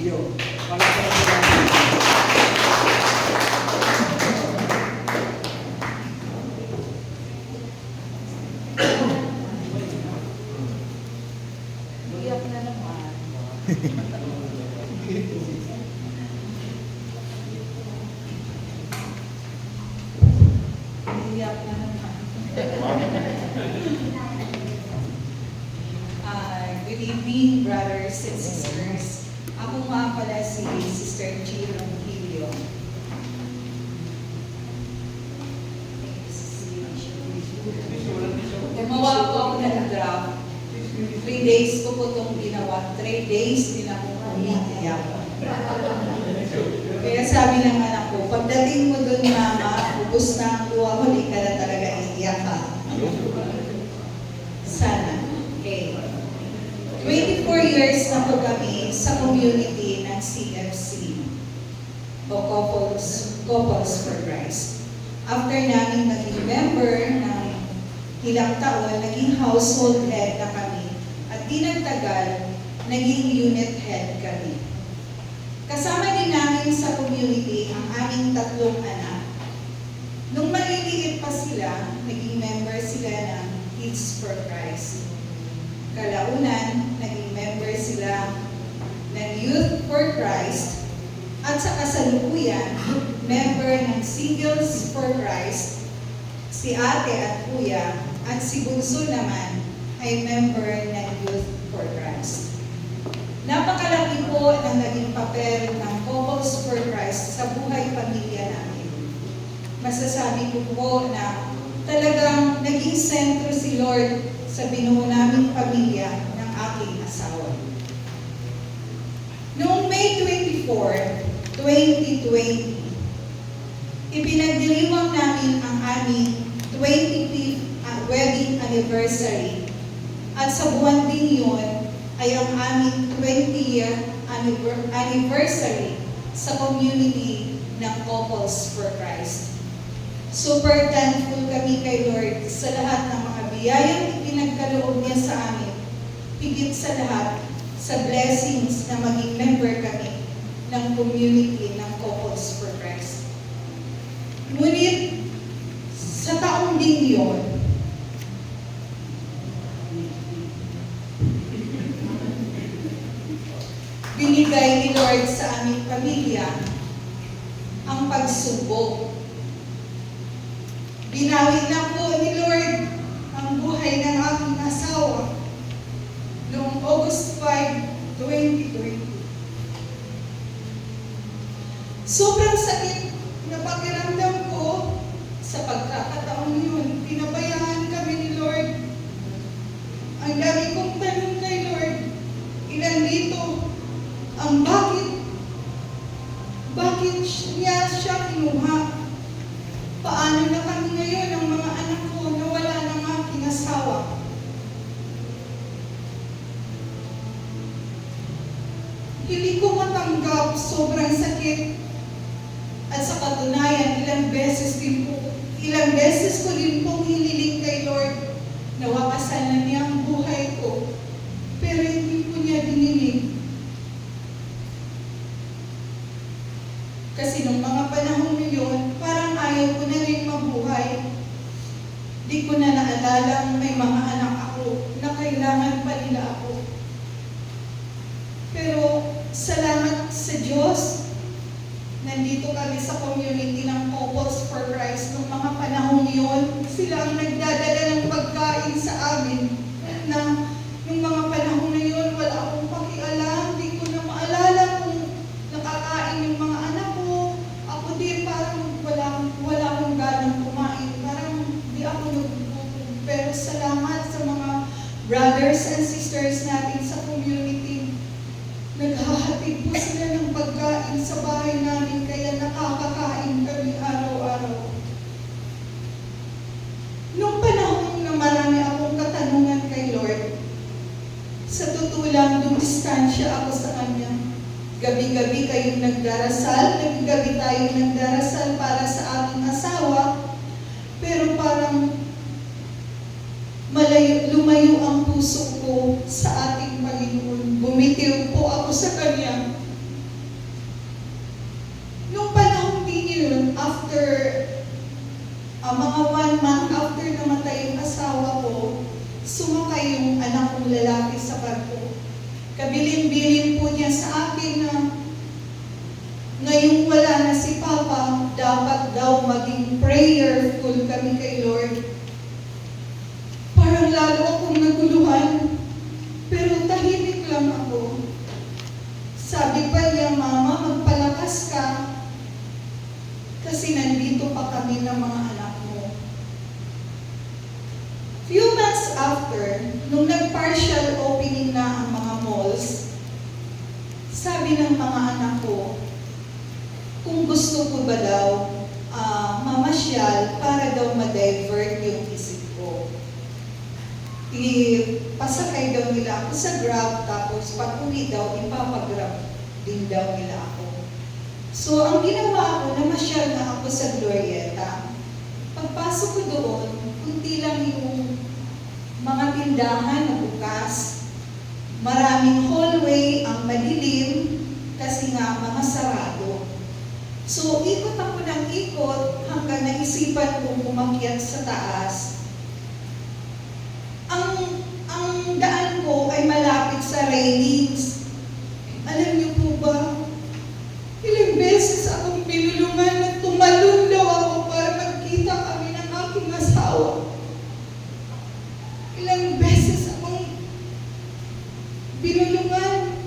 Video. Maraming salamat. Iyak na naman. Iyak na naman. Good evening, brothers and sisters. Ako nga pala si Sister G. Ronquillo. Gumawa po ako ng draft. 3 days ko po itong ginawa. 3 days din ako umiiyak. Kaya sabi ng anak ko, pagdating mo dun, mama, ubus na ang luha ko, di ka na talaga iiyak ka. Sana. Okay. 24 years na po kami sa community ng CFC o Couples for Christ. After namin naging member ng ilang taon, naging household head na kami at di nagtagal, naging unit head kami. Kasama din namin sa community ang aming 3 anak. Nung maliliit pa sila, naging member sila ng Kids for Christ. Kalaunan, naging member sila ng Youth for Christ at sa kasalukuyan, member ng Singles for Christ, si ate at kuya, at si bunso naman ay member ng Youth for Christ. Napakalaki po ng naging papel ng Couples for Christ sa buhay pamilya namin. Masasabi ko po na talagang naging sentro si Lord sa binuo naming pamilya ng aking asawa. Noong May 24, 2020, ipinagdiriwang namin ang aming 25th wedding anniversary at sa buwan din yun ay ang aming 20th anniversary sa community ng Couples for Christ. Super thankful kami kay Lord sa lahat ng mga biyayang ipinagkaloob niya sa amin. Higit sa lahat, sa blessings na maging member kami ng community ng Couples for Christ. Ngunit, sa taong din yun, binigay ni Lord sa aming pamilya ang pagsubok. Binawi na po ni Lord ang buhay ng aking asawa noong August 5, 2020. Sobrang sakit na pakiramdam ko sa pagkakataon yun. Pinabayaan kami ni Lord. Ang dami kong tanong kay Lord, ilan dito ang bakit niya siya kinuha? Paano na kami ngayon ang mga anak ko na wala ng aking asawa? Hindi ko matanggap, sobrang sakit. At sa katunayan, ilang beses ko din pong hiniling kay Lord na wakasan niya ang buhay ko. Pero hindi po niya dinilig. Kasi nung mga panahon yun, parang ayaw ko na rin mabuhay. Di ko na naalalang may mga anak ako na kailangan pa nila ako. Pero salamat sa Diyos, nandito kami sa community ng Couples for Christ. Nung mga panahon yun, sila ang nagdadala ng pagkain sa amin. Na nung mga panahon na yun, wala akong pakialam. Di ko na maalala kung nakakain yung mga anak ko. Ako din parang wala akong ganang kumain. Parang di ako nagugutom. Pero salamat sa mga brothers and sisters natin sa community. Naghahatid po sila ng pagkain sa bahay namin, kaya nakakakain kami araw-araw. Nung panahon na marami akong katanungan kay Lord, sa totoo lang, dumistansya ako sa Kanya. Gabi-gabi kayong nagdarasal, gabi-gabi tayong nagdarasal para sa aking asawa, pero parang lumayo ang puso ko sa ating Panginoon. Bumitiw po ako sa Kanya. Mga 1 month after namatay yung asawa ko, sumakay yung anak kong lalaki sa barko. Kabilin-bilin po niya sa akin na ngayong wala na si Papa, dapat daw maging prayerful kami kay Lord. Parang lalo akong naguluhan, pero tahimik lang ako. Sabi pa niya, Mama, magpalakas ka kasi nandito pa kami ng mga anak mo. Few months after, nung nag-partial opening na ang mga malls, sabi ng mga anak ko, kung gusto ko ba daw mamasyal para daw ma-divert yung isip ko. Ipasakay daw nila ako sa Grab, tapos pag-uwi daw, ipapag-Grab din daw nila ako. So, ang ginawa ko, namasyal na ako sa Glorieta. Pagpasok ko doon, kunti lang yung mga tindahan na bukas. Maraming hallway, ang madilim, kasi nga mga sarado. So, ikot ako ng ikot hanggang naisipan kong umakyat sa taas. Ang daan ko ay malapit sa railings. Alam niyo po ba, ilang beses akong binulungan na tumalon daw ako para magkita kami ng aking asawa. Ilang beses akong binulungan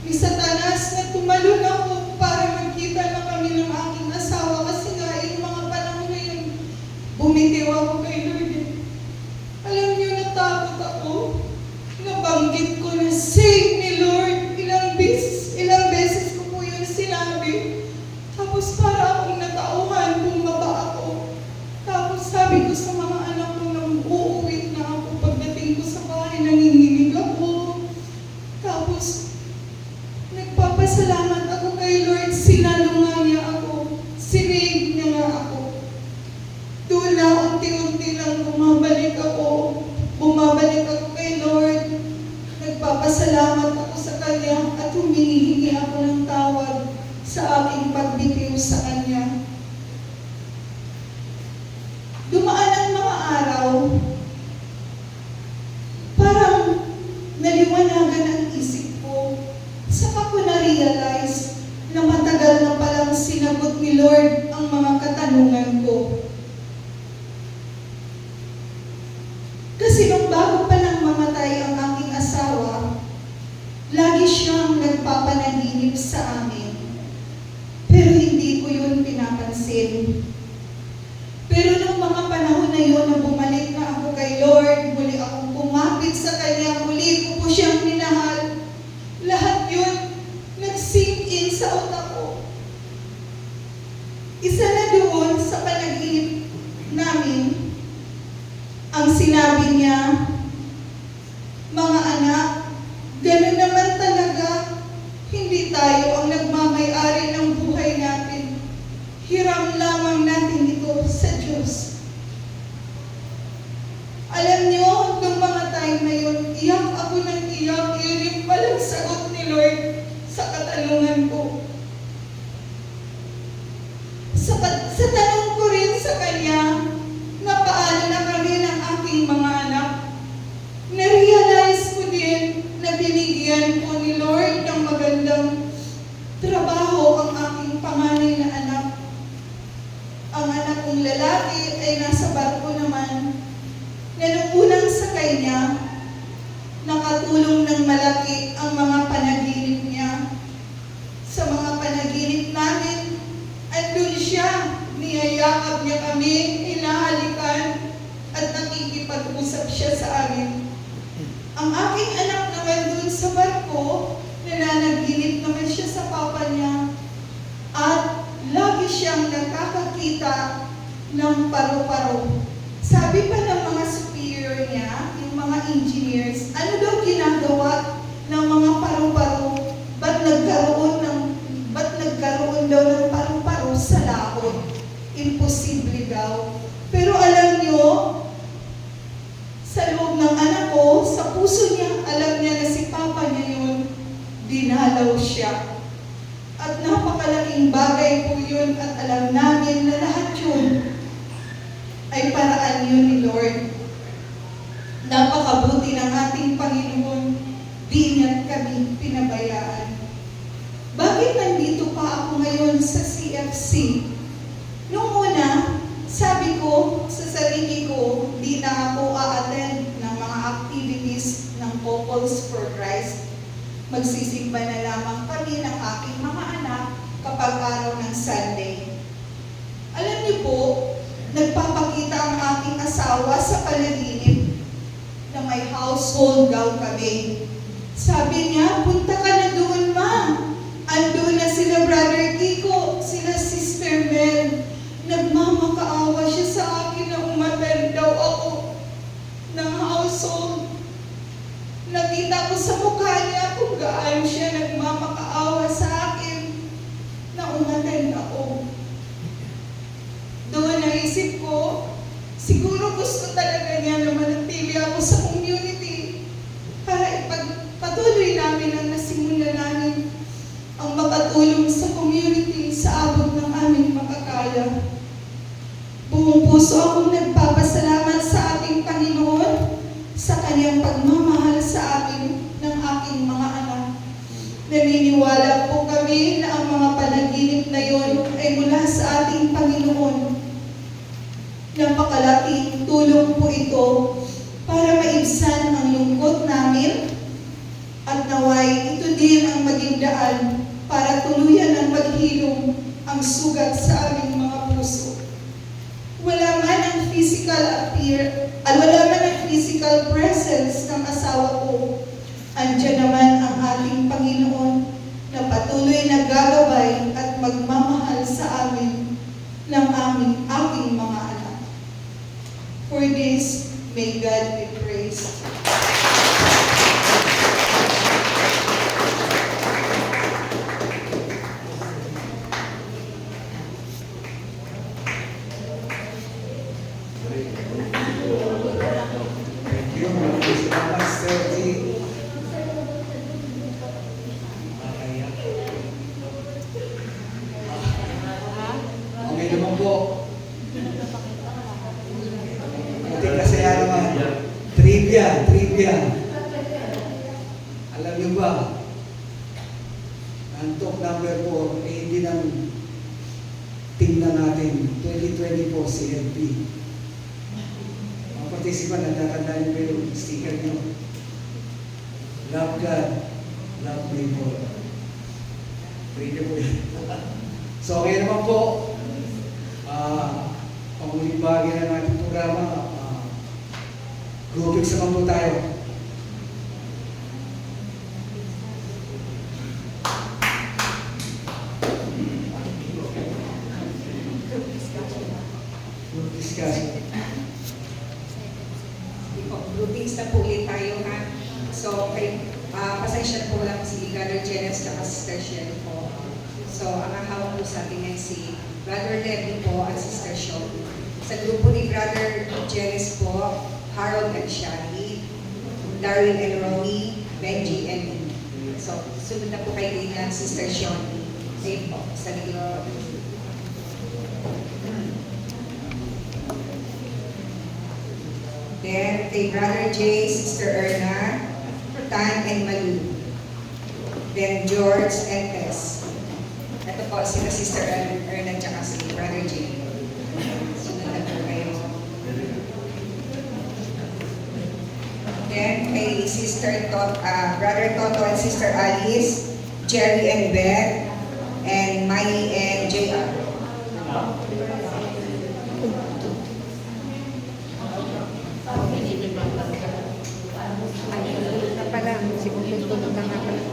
ni Satanas na tumalon ako para magkita na kami ng aking asawa kasi nga yung mga panahon na yun, bumitiw ako kay Lord. Alam niyo, natakot ako. Nabanggit ko na, save me Lord. Ilang beses ko po yun sinabi. Tapos para akong natauhan, bumaba ako. Tapos sabi ko sa mga anak ko na uuwi na ako. Pagdating ko sa bahay, nanginginig ako. Tapos, nagpapasalamat ako kay Lord. Sinalungan niya ako. Sinave niya nga ako. Doon na unti-unti lang bumabalik ako kay Lord. Nagpapasalamat ako sa Kanya at humihingi ako ng tawad sa aking pagbitiw sa Kanya. Dumaan ang mga araw, parang naliwanagan ang isip ko. Saka ko na-realize na matagal na palang sinagot ni Lord ang mga katanungan ko. Kasi nung bago pa lang mamatay ang aking asawa, lagi siyang nagpapanaginip sa amin. Pero hindi ko yun pinapansin. Pero nung mga panahon na yun na bumalik na ako kay Lord, muli akong kumapit sa Kanya, muli ko po siyang minahal, lahat yun nag-sink in sa utak ko. Isa na doon sa panaginip namin, ang sinabi niya, mga anak, gano'n naman talaga, hindi tayo ang nagmamay-ari ng buhay natin. Hiram lamang natin ito sa Diyos. Alam niyo, nung mga time na yun, iyak ako ng iyak, yun yung palang sagot ni Lord sa katanungan ko. Sa tanong ko rin sa Kanya, na paano na kami ng aking mga anak, na-realize ko din na binigyan ko ni Lord ng magandang trabaho ang aking panganay na anak. Ang anak kong lalaki ay nasa barko naman, na nung unang sakay niya, nakatulong ng malaki ang mga panaginip niya. Sa mga panaginip namin, andun siya, niyayakap niya kami, hinahalikan, at nakikipag-usap siya sa amin. Ang aking anak naman dun sa barko, nananaginip naman siya sa papa niya, at lagi siyang nakakakita ng paru-paro. Sabi pa ng mga superior niya, yung mga engineers, ano daw ginagawa ng mga paru-paro? Ba't nagkaroon daw ng paru-paro sa lahod? Imposible daw. Pero alam niyo, sa loob ng anak ko, sa puso niya, alam niya na si Papa niya yun, dinalaw siya. At napakalaking bagay po yun at alam namin na lahat yun ay paraan yun ni Lord. Napakabuti ng ating Panginoon, di niya kami pinabayaan. Bakit nandito pa ako ngayon sa CFC? Noong una, sabi ko sa sarili ko, di na ako a-attend ng mga activities ng Couples for Christ. Magsisimba na lamang kami ng aking mga anak kapag araw ng Sunday. Alam niyo po, nagpapakita ang aking asawa sa panaginip na may household daw kami. Sabi niya, punta ka na doon, ma. Andun na sila Brother Kiko, sila Sister Mel. Nagmamakaawa siya sa akin na umattend daw ako ng household. Nakita ko sa mukha niya kung gaano siya nagmamakaawa sa akin na umattend ako. Doon naisip ko, siguro gusto talaga niya na manatili ako sa community para ipagpatuloy namin ang nasimula namin ang makatulong sa community sa abot ng aming makakaya. Buong puso akong nagpapasalamat sa ating Panginoon sa kanyang pagmamahal sa amin ng aking mga anak. Naniniwala po kami na ang mga panaginip na yon ay mula sa ating Panginoon. Napakalaking tulong po ito para maibsan ang lungkot namin at naway ito din ang maging daan para tuluyan ang maghilom ang sugat sa aming mga puso. Wala man ang physical presence ng asawa ko, andiyan naman ang ating Panginoon na patuloy na gagabay at magmamahal sa amin ng aking mga anak. For this, may God be praised. Okay naman po. Buti kasi naman. Trivia. Alam niyo ba, ang top number 4 ay hindi nang tingnan natin 2024 CLP. Mga participant, natatandaan niyo ba yung sticker niyo? Love God, love neighbor. Pwede po yun. So, okay naman po. Panguling bahagi na natin programa. Groupings naman po tayo. Group discussion. Groupings na po ulit tayo, ha? So, pasensya na po lang si Brother Janice at Sister Shelly po. So, ang hawak po sa atin ay si Brother Levy po at Sister Shaw. Sa grupo ni Brother Janice po, Harold and Shari, Darwin and Romy, Benji and me. So, sunod na po kay Dina, Sister Shaw. Same po, sa likod po. Then, kay Brother Jay, Sister Erna, Tan and Malu. Then, George and Tess. Ito po, sila Sister Erna at si Brother Jay. Sunod na po kayo. Then, kay Brother Toto and Sister Alice, Jerry and Beth, and Miley and JR. Na pala, siguro tulog na nga pala.